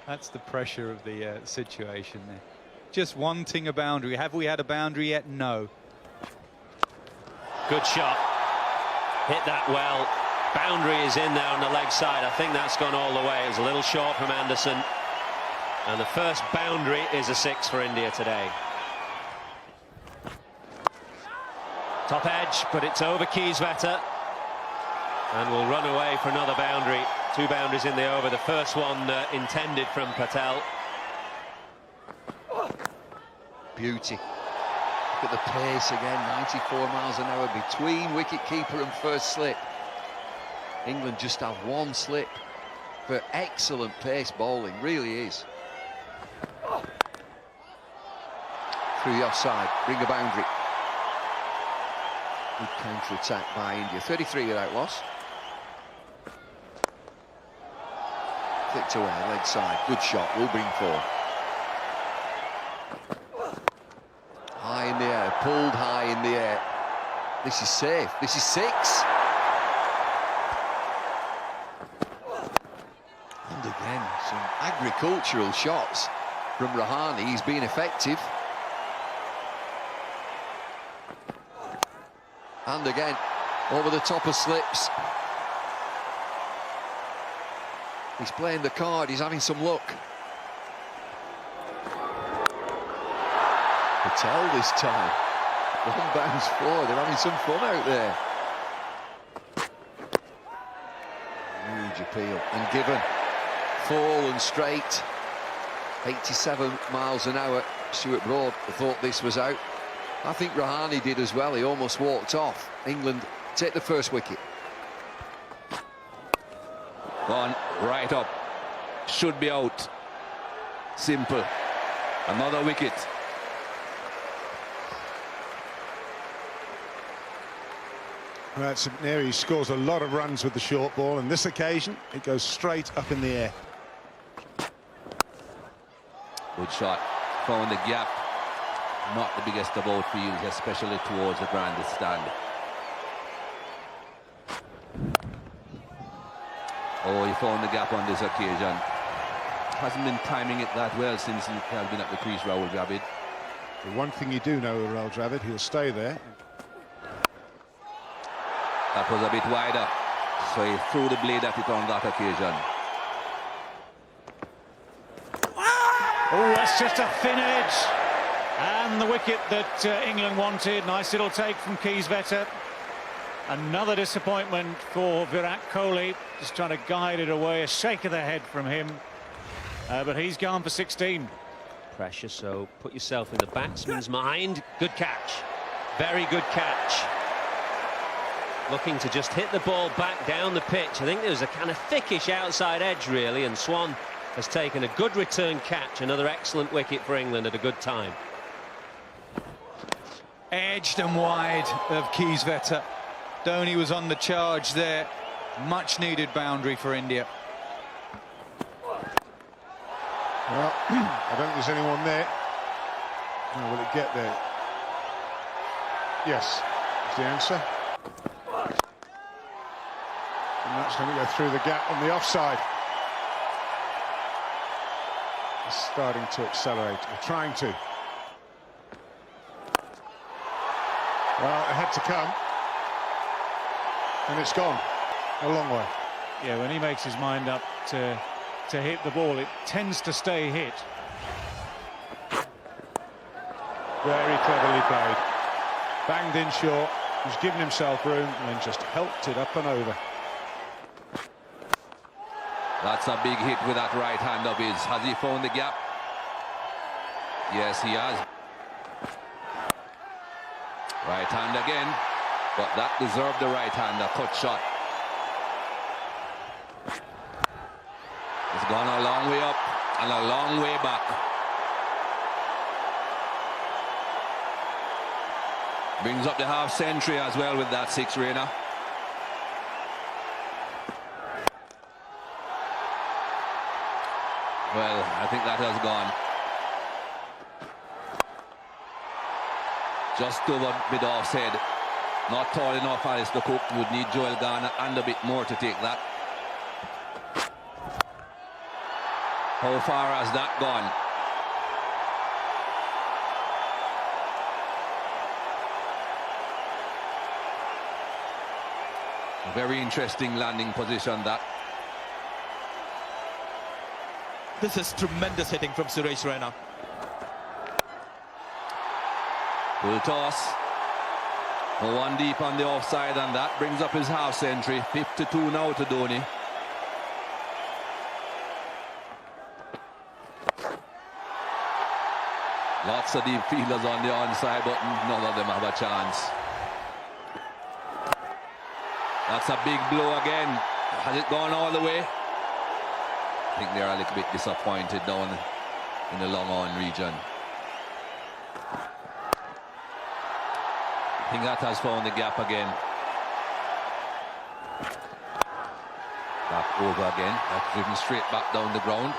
That's the pressure of the situation there. Just wanting a boundary. Have we had a boundary yet? No. Good shot. Hit that well. Boundary is in there on the leg side. I think that's gone all the way. It was a little short from Anderson. And the first boundary is a 6 for India today. Top edge, but it's over Kieswetter. And will run away for another boundary. 2 boundaries in the over. The first one intended from Patel. Beauty. Look at the pace again, 94 miles an hour between wicket-keeper and first slip. England just have 1 slip, but excellent pace bowling, really is. Through the offside, bring a boundary. Good counter-attack by India, 33 without loss. Flicked away, leg side, good shot, will bring 4. High in the air, pulled high in the air. This is safe, this is 6. And again, some agricultural shots from Rahane. He's been effective. And again, over the top of slips. He's playing the card, he's having some luck. Patel this time. 1 bounce 4, they're having some fun out there. Huge appeal, and given. Full and straight. 87 miles an hour. Stuart Broad thought this was out. I think Rahane did as well, he almost walked off. England take the first wicket. Gone right up. Should be out. Simple. Another wicket. Well, St Mary scores a lot of runs with the short ball, and this occasion it goes straight up in the air. Good shot. Found the gap. Not the biggest of outfields, especially towards the grandstand. Oh, he found the gap on this occasion. Hasn't been timing it that well since he has been at the crease, Rahul Dravid. The one thing you do know with Rahul Dravid, he'll stay there. That was a bit wider, so he threw the blade at it on that occasion. Oh, that's just a thin edge. And the wicket that England wanted. Nice little take from Kieswetter. Another disappointment for Virat Kohli. Just trying to guide it away. A shake of the head from him. But he's gone for 16. Pressure, so put yourself in the batsman's mind. Good catch. Very good catch. Looking to just hit the ball back down the pitch. I think there's a kind of thickish outside edge, really, and Swan has taken a good return catch. Another excellent wicket for England at a good time. Edged and wide of Kieswetter. Dhoni was on the charge there. Much needed boundary for India. Well, I don't think there's anyone there. Now, will it get there? Yes, is the answer. And that's going to go through the gap on the offside. It's starting to accelerate, or trying to. Well, it had to come. And it's gone a long way. Yeah, when he makes his mind up to hit the ball, it tends to stay hit. Very cleverly played. Banged in short, he's given himself room and then just helped it up and over. That's a big hit with that right hand of his. Has he found the gap? Yes, he has. Right hand again, but that deserved the right hand, a cut shot. It's gone a long way up and a long way back. Brings up the half century as well with that 6, Raina. Well, I think that has gone. Just over mid offside. Not tall enough, Alistair Cook would need Joel Garner and a bit more to take that. How far has that gone? A very interesting landing position, that. This is tremendous hitting from Suresh Raina. Full toss. One deep on the offside, and that brings up his half century. 52 now to Dhoni. Lots of deep fielders on the onside, but none of them have a chance. That's a big blow again. Has it gone all the way? I think they're a little bit disappointed down in the long on region. I think that has found the gap again. Back over again. That's driven straight back down the ground.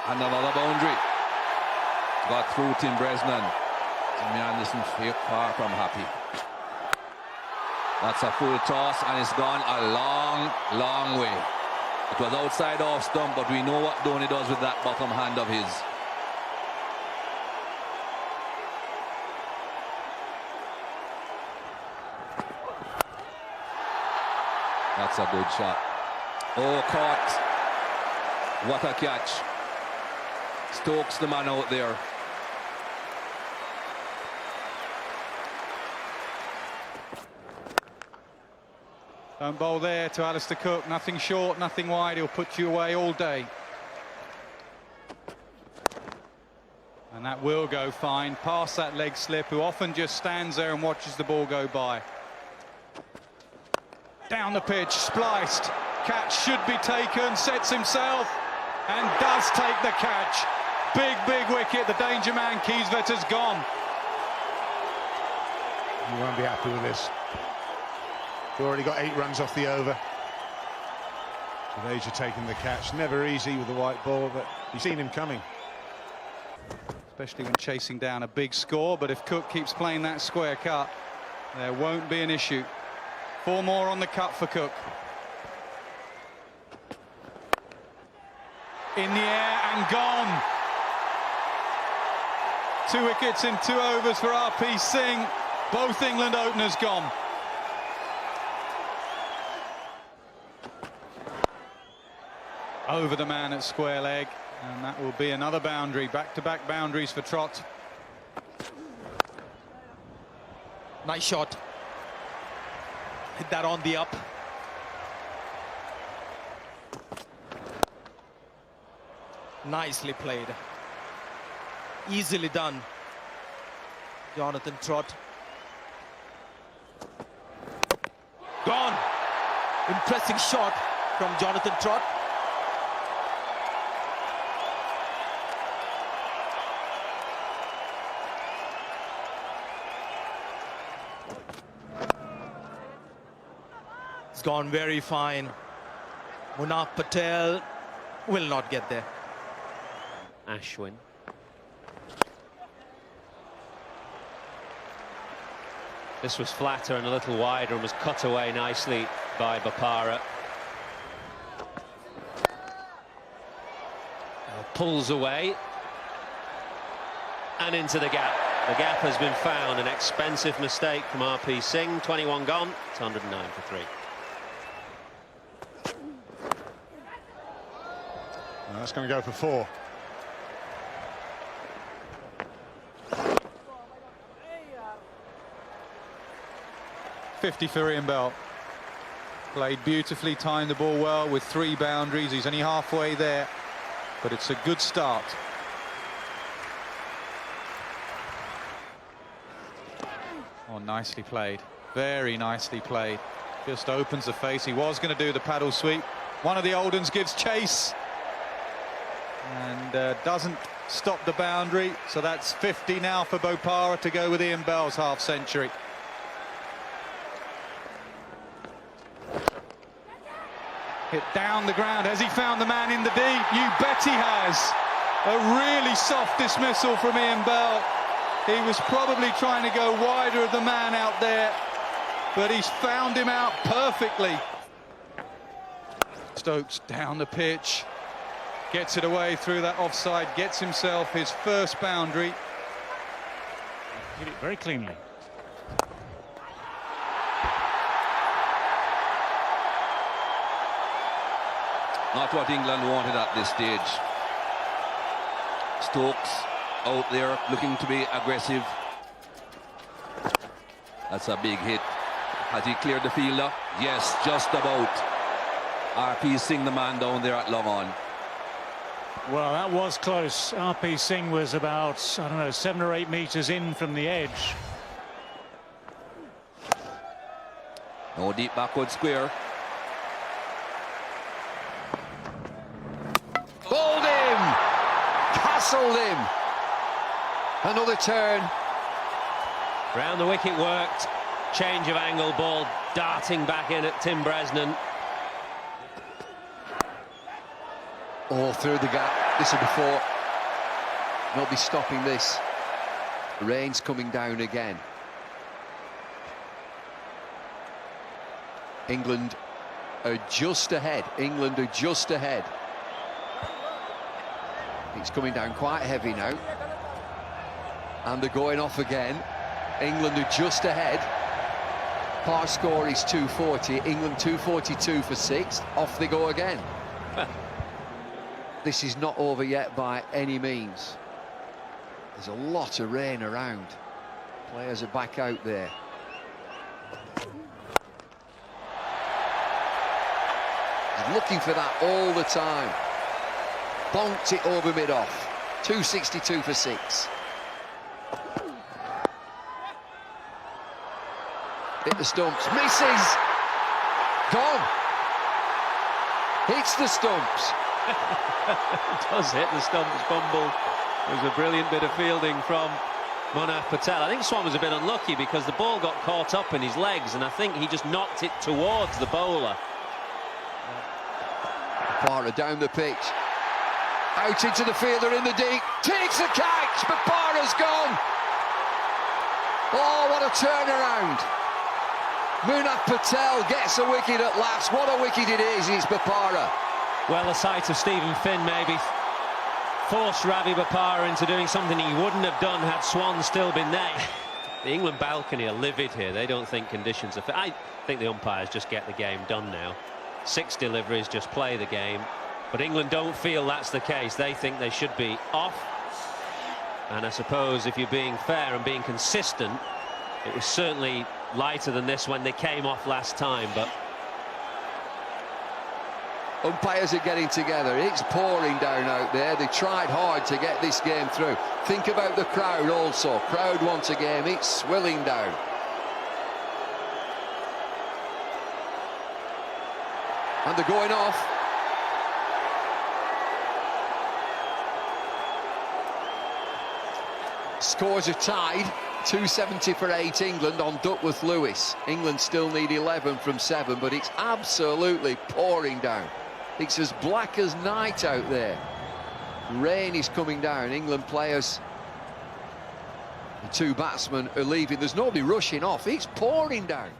And another boundary. Got through Tim Bresnan. Timmy Anderson far from happy. That's a full toss, and it's gone a long, long way. It was outside off stump, but we know what Dhoni does with that bottom hand of his. That's a good shot. Oh, caught. What a catch. Stokes the man out there. Don't bowl there to Alistair Cook. Nothing short, nothing wide. He'll put you away all day. And that will go fine. Past that leg slip, who often just stands there and watches the ball go by. Down the pitch, spliced. Catch should be taken. Sets himself and does take the catch. Big, big wicket. The danger man, Kieswetter's gone. You won't be happy with this. We've already got 8 runs off the over. Malaysia taking the catch. Never easy with the white ball, but you've seen him coming. Especially when chasing down a big score, but if Cook keeps playing that square cut, there won't be an issue. 4 more on the cut for Cook. In the air and gone. 2 wickets in 2 overs for RP Singh. Both England openers gone. Over the man at square leg, and that will be another boundary. Back-to-back boundaries for Trott. Nice shot. Hit that on the up. Nicely played. Easily done. Jonathan Trott. Gone. Impressive shot from Jonathan Trott. It's gone very fine. Munaf Patel will not get there. Ashwin. This was flatter and a little wider and was cut away nicely by Bopara. Pulls away and into the gap. The gap has been found. An expensive mistake from RP Singh. 21 gone. It's 109 for 3. And that's going to go for 4. .50 for Ian Bell. Played beautifully, timed the ball well with 3 boundaries. He's only halfway there, but it's a good start. Oh, nicely played. Very nicely played. Just opens the face. He was going to do the paddle sweep. One of the Oldens gives chase and doesn't stop the boundary. So that's 50 now for Bopara to go with Ian Bell's half century. Hit down the ground. Has he found the man in the deep? You bet he has. A really soft dismissal from Ian Bell. He was probably trying to go wider of the man out there, but he's found him out perfectly. Stokes down the pitch. Gets it away through that offside, gets himself his first boundary. Hit it very cleanly. Not what England wanted at this stage. Stokes out there looking to be aggressive. That's a big hit. Has he cleared the fielder? Yes, just about. RP Singh, the man down there at long on. Well, that was close. RP Singh was about, I don't know, 7 or 8 meters in from the edge. No deep backward square. Bowled him! Castled him! Another turn. Round the wicket worked. Change of angle, ball darting back in at Tim Bresnan. Oh, through the gap. This will be 4. Nobody stopping this. Rain's coming down again. England are just ahead. England are just ahead. It's coming down quite heavy now. And they're going off again. England are just ahead. Par score is 240. England 242 for 6th. Off they go again. This is not over yet by any means. There's a lot of rain around. Players are back out there. He's looking for that all the time. Bonked it over mid-off. 262 for 6. Hit the stumps. Misses! Gone! Hits the stumps. Does hit the stumps, fumble. It was a brilliant bit of fielding from Munaf Patel. I think Swan was a bit unlucky because the ball got caught up in his legs, and I think he just knocked it towards the bowler. Bopara down the pitch. Out into the fielder in the deep. Takes the catch. Bopara's gone. Oh, what a turnaround. Munaf Patel gets a wicket at last. What a wicket it is. It's Bopara. Well, the sight of Stephen Finn maybe forced Ravi Bopara into doing something he wouldn't have done had Swan still been there. The England balcony are livid here. They don't think conditions are fit. I think the umpires just get the game done now. 6 deliveries, just play the game. But England don't feel that's the case. They think they should be off. And I suppose if you're being fair and being consistent, it was certainly lighter than this when they came off last time, but umpires are getting together. It's pouring down out there. They tried hard to get this game through. Think about the crowd also. Crowd wants a game. It's swilling down. And they're going off. Scores are tied. 270 for 8 England on Duckworth-Lewis. England still need 11 from 7, but it's absolutely pouring down. It's as black as night out there. Rain is coming down. England players, the 2 batsmen are leaving. There's nobody rushing off. It's pouring down.